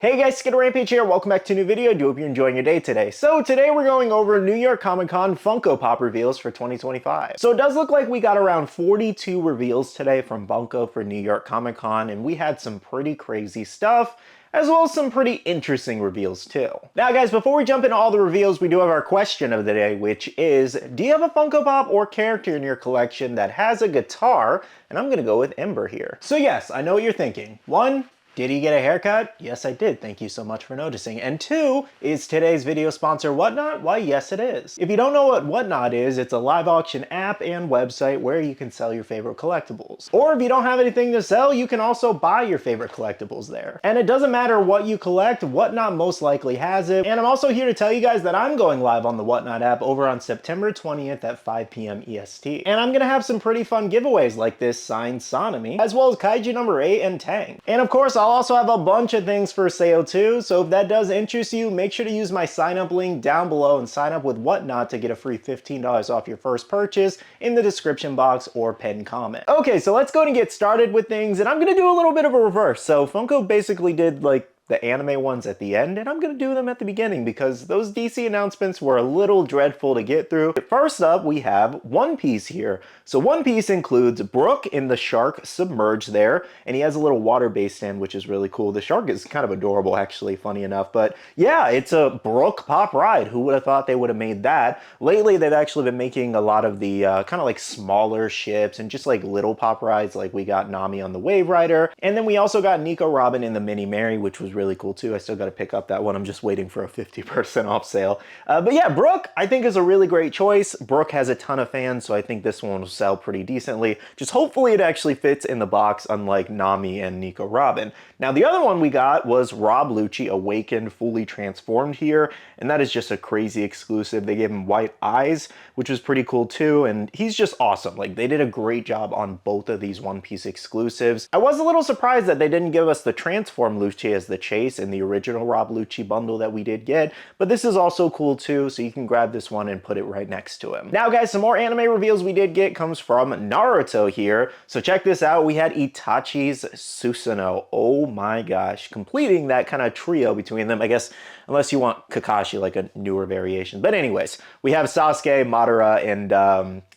Hey guys, Skittlerampage here, welcome back to a new video. I do hope you're enjoying your day today. So today we're going over New York Comic Con Funko Pop reveals for 2025. So it does look like we got around 42 reveals today from Funko for New York Comic Con, and we had some pretty crazy stuff, as well as some pretty interesting reveals too. Now guys, before we jump into all the reveals, we do have our question of the day, which is, do you have a Funko Pop or character in your collection that has a guitar? And I'm gonna go with Ember here. So yes, I know what you're thinking. One, did he get a haircut? Yes, I did. Thank you so much for noticing. And two, is today's video sponsor Whatnot? Why, yes, it is. If you don't know what Whatnot is, it's a live auction app and website where you can sell your favorite collectibles. Or if you don't have anything to sell, you can also buy your favorite collectibles there. And it doesn't matter what you collect, Whatnot most likely has it. And I'm also here to tell you guys that I'm going live on the Whatnot app over on September 20th at 5 p.m. EST. And I'm gonna have some pretty fun giveaways like this signed Sonomy, as well as Kaiju number 8 and Tang. And of course, I'll also have a bunch of things for sale too, so if that does interest you, make sure to use my sign up link down below and sign up with Whatnot to get a free $15 off your first purchase in the description box or pinned comment. Okay, so let's go and get started with things, and I'm gonna do a little bit of a reverse. So Funko basically did like the anime ones at the end, and I'm gonna do them at the beginning because those DC announcements were a little dreadful to get through. First up, we have One Piece here. So One Piece includes Brook in the shark submerged there, and he has a little water-based stand, which is really cool. The shark is kind of adorable, actually, funny enough, but yeah, it's a Brook pop ride. Who would have thought they would have made that? Lately, they've actually been making a lot of the kind of like smaller ships and just like little pop rides, like we got Nami on the Wave Rider, and then we also got Nico Robin in the Mini Mary, which was really cool too. I still got to pick up that one. I'm just waiting for a 50% off sale. But yeah, Brook, I think is a really great choice. Brook has a ton of fans, so I think this one will sell pretty decently. Just hopefully it actually fits in the box, unlike Nami and Nico Robin. Now, the other one we got was Rob Lucci Awakened, fully transformed here, and that is just a crazy exclusive. They gave him white eyes, which was pretty cool too, and he's just awesome. Like, they did a great job on both of these One Piece exclusives. I was a little surprised that they didn't give us the transform Lucci as the chase in the original Rob Lucci bundle that we did get, but this is also cool too, so you can grab this one and put it right next to him. Now guys, some more anime reveals we did get comes from Naruto here. So check this out, we had Itachi's Susanoo. Oh my gosh, completing that kind of trio between them, I guess, unless you want Kakashi, like a newer variation. But anyways, we have Sasuke, Madara, and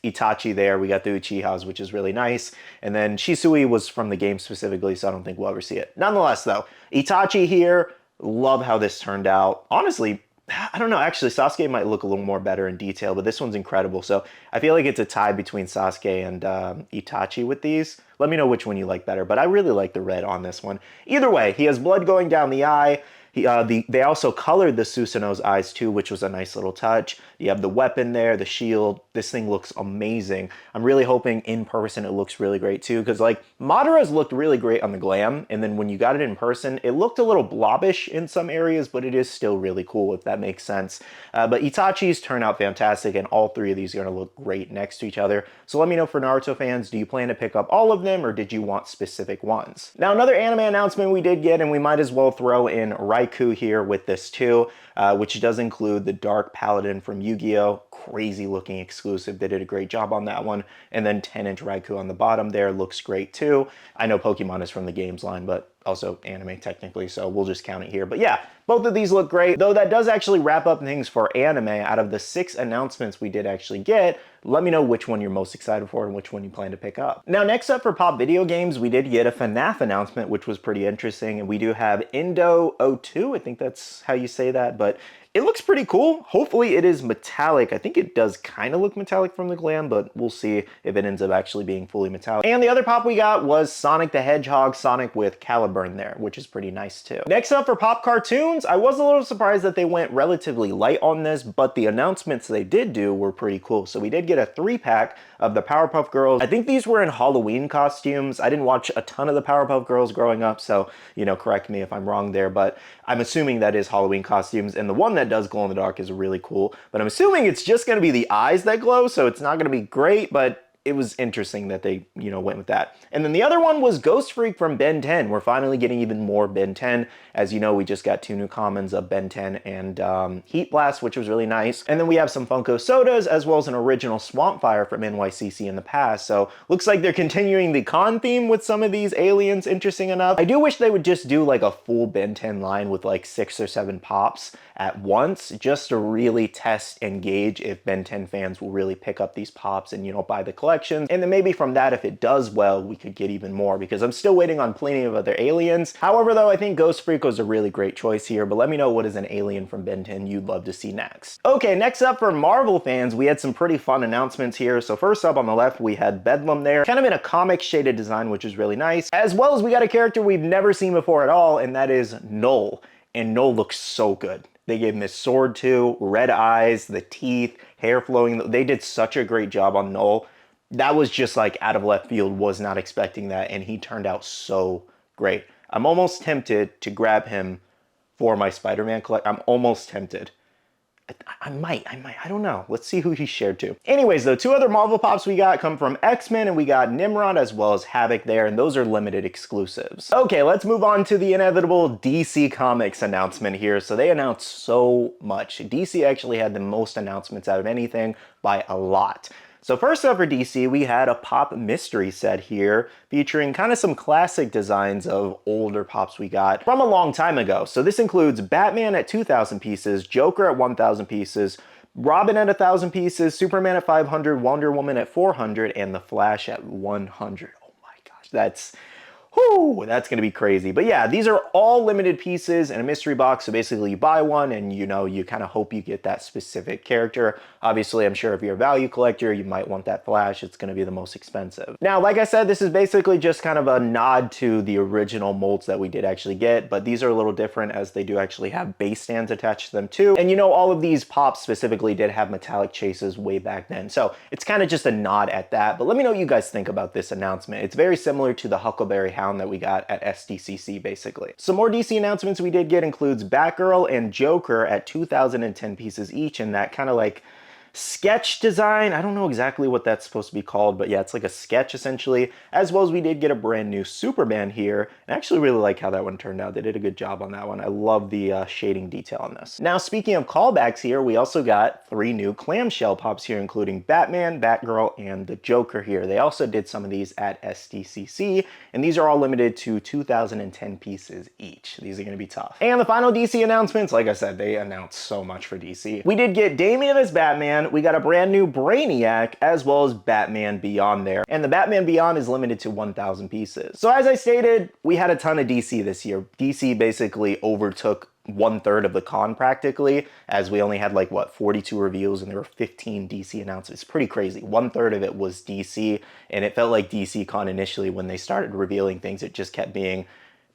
Itachi there. We got the Uchihas, which is really nice. And then Shisui was from the game specifically, so I don't think we'll ever see it. Nonetheless though, Itachi here, love how this turned out. Honestly, I don't know, actually Sasuke might look a little more better in detail, but this one's incredible. So I feel like it's a tie between Sasuke and Itachi with these. Let me know which one you like better, but I really like the red on this one. Either way, he has blood going down the eye. They also colored the Susanoo's eyes too, which was a nice little touch. You have the weapon there, the shield. This thing looks amazing. I'm really hoping in person it looks really great too, because like Madara's looked really great on the glam, and then when you got it in person, it looked a little blobbish in some areas, but it is still really cool, if that makes sense. But Itachi's turn out fantastic, and all three of these are gonna look great next to each other. So let me know for Naruto fans, do you plan to pick up all of them, or did you want specific ones? Now, another anime announcement we did get, and we might as well throw in Raikou here with this too, which does include the Dark Paladin from Yu-Gi-Oh! Crazy looking exclusive. They did a great job on that one. And then 10-inch Raikou on the bottom there looks great too. I know Pokemon is from the games line, but also anime technically, so we'll just count it here. But yeah, both of these look great, though that does actually wrap up things for anime. Out of the 6 announcements we did actually get, let me know which one you're most excited for and which one you plan to pick up. Now, next up for pop video games, we did get a FNAF announcement, which was pretty interesting, and we do have Indo02, I think that's how you say that, but it looks pretty cool. Hopefully it is metallic. I think it does kind of look metallic from the glam, but we'll see if it ends up actually being fully metallic. And the other pop we got was Sonic the Hedgehog, Sonic with Caliburn there, which is pretty nice too. Next up for pop cartoons, I was a little surprised that they went relatively light on this, but the announcements they did do were pretty cool. So we did get a 3-pack of the Powerpuff Girls. I think these were in Halloween costumes. I didn't watch a ton of the Powerpuff Girls growing up, so, you know, correct me if I'm wrong there, but I'm assuming that is Halloween costumes, and the one that does glow in the dark is really cool, but I'm assuming it's just going to be the eyes that glow, so it's not going to be great, but it was interesting that they, went with that. And then the other one was Ghost Freak from Ben 10. We're finally getting even more Ben 10. As you know, we just got 2 new commons of Ben 10 and Heat Blast, which was really nice. And then we have some Funko Sodas, as well as an original Swampfire from NYCC in the past. So looks like they're continuing the con theme with some of these aliens, interesting enough. I do wish they would just do like a full Ben 10 line with like 6 or 7 pops at once, just to really test and gauge if Ben 10 fans will really pick up these pops and, buy the collections. And then maybe from that, if it does well, we could get even more, because I'm still waiting on plenty of other aliens. However, though, I think Ghost Freak was a really great choice here, but let me know what is an alien from Ben 10 you'd love to see next. Okay, next up for Marvel fans, we had some pretty fun announcements here. So first up on the left, we had Bedlam there, kind of in a comic shaded design, which is really nice, as well as we got a character we've never seen before at all, and that is Null. And Null looks so good. They gave him his sword too, red eyes, the teeth, hair flowing. They did such a great job on Null. That was just like out of left field, was not expecting that, and he turned out so great. I'm almost tempted to grab him for my Spider-Man collect. I'm almost tempted. I might, I don't know. Let's see who he shared to. Anyways, though, 2 other Marvel pops we got come from X-Men, and we got Nimrod as well as Havoc there, and those are limited exclusives. Okay, let's move on to the inevitable DC Comics announcement here. So they announced so much. DC actually had the most announcements out of anything by a lot. So first up for DC, we had a pop mystery set here featuring kind of some classic designs of older pops we got from a long time ago. So this includes Batman at 2,000 pieces, Joker at 1,000 pieces, Robin at 1,000 pieces, Superman at 500, Wonder Woman at 400, and The Flash at 100. Oh my gosh, that's going to be crazy. But yeah, these are all limited pieces in a mystery box. So basically you buy one and you kind of hope you get that specific character. Obviously, I'm sure if you're a value collector, you might want that Flash. It's going to be the most expensive. Now, like I said, this is basically just kind of a nod to the original molds that we did actually get, but these are a little different as they do actually have base stands attached to them too. And all of these pops specifically did have metallic chases way back then. So it's kind of just a nod at that. But let me know what you guys think about this announcement. It's very similar to the Huckleberry Hound that we got at SDCC, basically. Some more DC announcements we did get includes Batgirl and Joker at 2,010 pieces each, and that kind of like sketch design. I don't know exactly what that's supposed to be called, but yeah, it's like a sketch essentially, as well as we did get a brand new Superman here. And I actually really like how that one turned out. They did a good job on that one. I love the shading detail on this. Now, speaking of callbacks here, we also got 3 new clamshell pops here, including Batman, Batgirl, and the Joker here. They also did some of these at SDCC, and these are all limited to 2,010 pieces each. These are going to be tough. And the final DC announcements, like I said, they announced so much for DC. We did get Damian as Batman. We got a brand new Brainiac, as well as Batman Beyond there. And the Batman Beyond is limited to 1,000 pieces. So as I stated, we had a ton of DC this year. DC basically overtook 1/3 of the con practically, as we only had like, what, 42 reveals and there were 15 DC announcements. Pretty crazy. 1/3 of it was DC, and it felt like DC Con initially when they started revealing things, it just kept being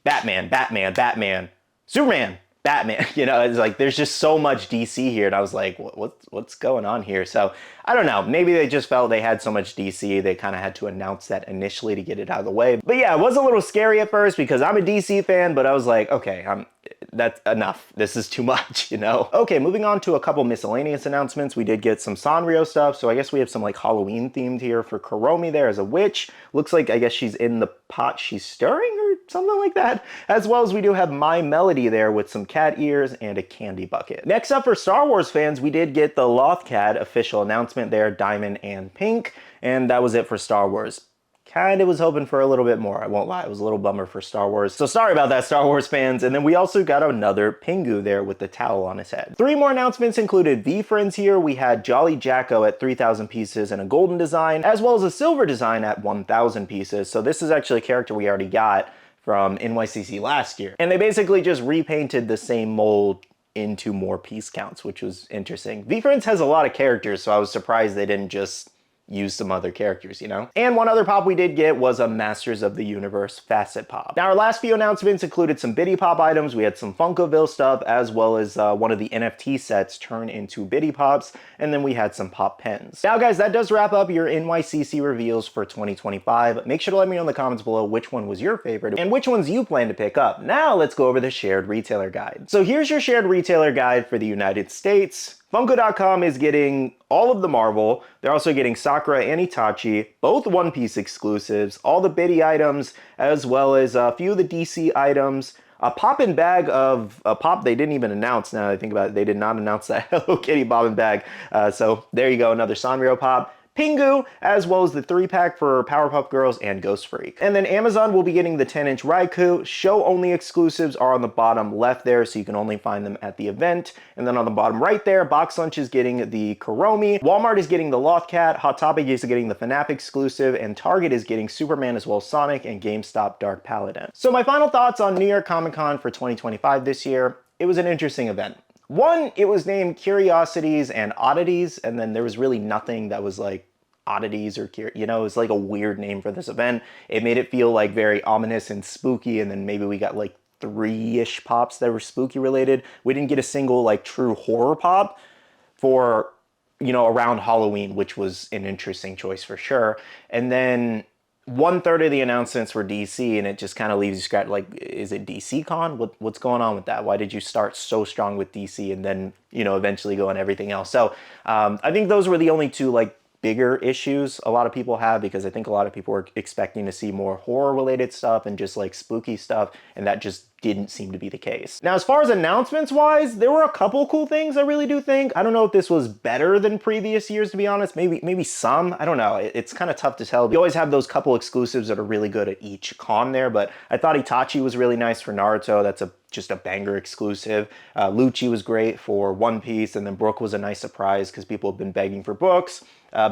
Batman, Batman, Batman, Superman, Batman. It's like there's just so much DC here, and I was like, what's going on here? So I don't know, maybe they just felt they had so much DC, they kind of had to announce that initially to get it out of the way. But yeah, it was a little scary at first because I'm a DC fan, but I was like, okay, that's enough. This is too much, Okay, moving on to a couple miscellaneous announcements. We did get some Sanrio stuff, so I guess we have some like Halloween themed here for Kuromi there as a witch. Looks like, I guess she's in the pot she's stirring or something like that. As well as we do have My Melody there with some cat ears and a candy bucket. Next up for Star Wars fans, we did get the Lothcat official announcement there, Diamond and Pink, and that was it for Star Wars. Kind of was hoping for a little bit more, I won't lie. It was a little bummer for Star Wars. So sorry about that, Star Wars fans. And then we also got another Pingu there with the towel on his head. 3 more announcements included V-Friends here. We had Jolly Jacko at 3,000 pieces and a golden design, as well as a silver design at 1,000 pieces. So this is actually a character we already got from NYCC last year. And they basically just repainted the same mold into more piece counts, which was interesting. V-Friends has a lot of characters, so I was surprised they didn't just use some other characters, And one other pop we did get was a Masters of the Universe Facet Pop. Now, our last few announcements included some Biddy Pop items. We had some Funkoville stuff, as well as one of the NFT sets turn into Biddy Pops, and then we had some pop pens. Now, guys, that does wrap up your NYCC reveals for 2025. Make sure to let me know in the comments below which one was your favorite and which ones you plan to pick up. Now, let's go over the shared retailer guide. So here's your shared retailer guide for the United States, Funko.com is getting all of the Marvel. They're also getting Sakura and Itachi, both One Piece exclusives, all the Biddy items, as well as a few of the DC items. A pop-in bag of a pop they didn't even announce, now that I think about it. They did not announce that Hello Kitty pop-in bag. So there you go, another Sanrio pop. Pingu, as well as the 3-pack for Powerpuff Girls and Ghost Freak. And then Amazon will be getting the 10-inch Raikou. Show-only exclusives are on the bottom left there, so you can only find them at the event. And then on the bottom right there, Box Lunch is getting the Kuromi, Walmart is getting the Lothcat, Hot Topic is getting the FNAF exclusive, and Target is getting Superman as well as Sonic, and GameStop Dark Paladin. So my final thoughts on New York Comic Con for 2025 this year: it was an interesting event. One, it was named Curiosities and Oddities, and then there was really nothing that was like oddities or, you know, it was like a weird name for this event. It made it feel like very ominous and spooky, and then maybe we got like 3-ish pops that were spooky related. We didn't get a single like true horror pop for, you know, around Halloween, which was an interesting choice for sure. And then 1/3 of the announcements were DC, and it just kind of leaves you scratch, like, is it DC Con? What's going on with that? Why did you start so strong with DC and then, you know, eventually go on everything else? So I think those were the only two like bigger issues a lot of people have, because I think a lot of people were expecting to see more horror related stuff and just like spooky stuff, and that just didn't seem to be the case. Now, as far as announcements wise, there were a couple cool things, I really do think. I don't know if this was better than previous years, to be honest. Maybe some, I don't know. It's kind of tough to tell. You always have those couple exclusives that are really good at each con there, but I thought Itachi was really nice for Naruto. That's just a banger exclusive. Lucci was great for One Piece, and then Brook was a nice surprise because people have been begging for books.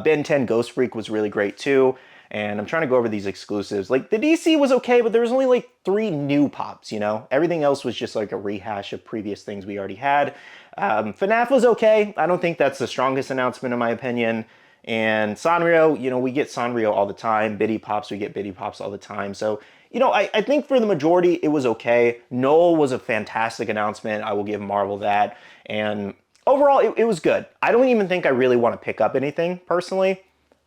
Ben 10 Ghost Freak was really great too. And I'm trying to go over these exclusives. Like, the DC was okay, but there was only like 3 new pops, you know? Everything else was just like a rehash of previous things we already had. FNAF was okay. I don't think that's the strongest announcement in my opinion. And Sanrio, you know, we get Sanrio all the time. Biddy Pops, we get Biddy Pops all the time. So, you know, I think for the majority, it was okay. Noel was a fantastic announcement. I will give Marvel that. And overall, it was good. I don't even think I really want to pick up anything, personally.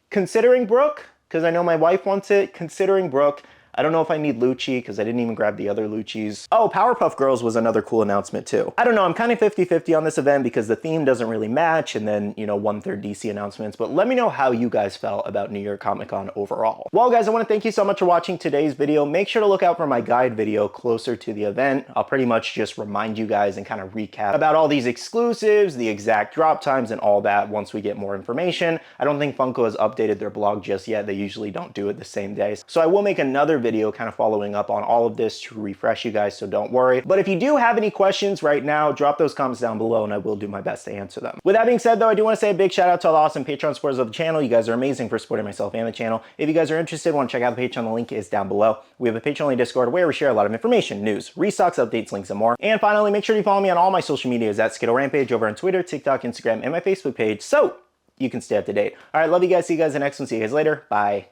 Considering Brooke, because I know my wife wants it, considering Brooke, I don't know if I need Lucci, because I didn't even grab the other Luccis. Oh, Powerpuff Girls was another cool announcement too. I don't know, I'm kind of 50-50 on this event because the theme doesn't really match, and then, you know, 1/3 DC announcements, but let me know how you guys felt about New York Comic Con overall. Well, guys, I want to thank you so much for watching today's video. Make sure to look out for my guide video closer to the event. I'll pretty much just remind you guys and kind of recap about all these exclusives, the exact drop times, and all that once we get more information. I don't think Funko has updated their blog just yet. They usually don't do it the same day. So I will make another video kind of following up on all of this to refresh you guys, so don't worry. But if you do have any questions right now, drop those comments down below and I will do my best to answer them. With that being said though, I do want to say a big shout out to all the awesome Patreon supporters of the channel. You guys are amazing for supporting myself and the channel. If you guys are interested, want to check out the Patreon, the link is down below. We have a Patreon only Discord where we share a lot of information, news, restocks, updates, links, and more. And finally, make sure you follow me on all my social medias at Skittlerampage over on Twitter, TikTok, Instagram, and my Facebook page, so you can stay up to date. All right, love you guys. See you guys in the next one. See you guys later. Bye.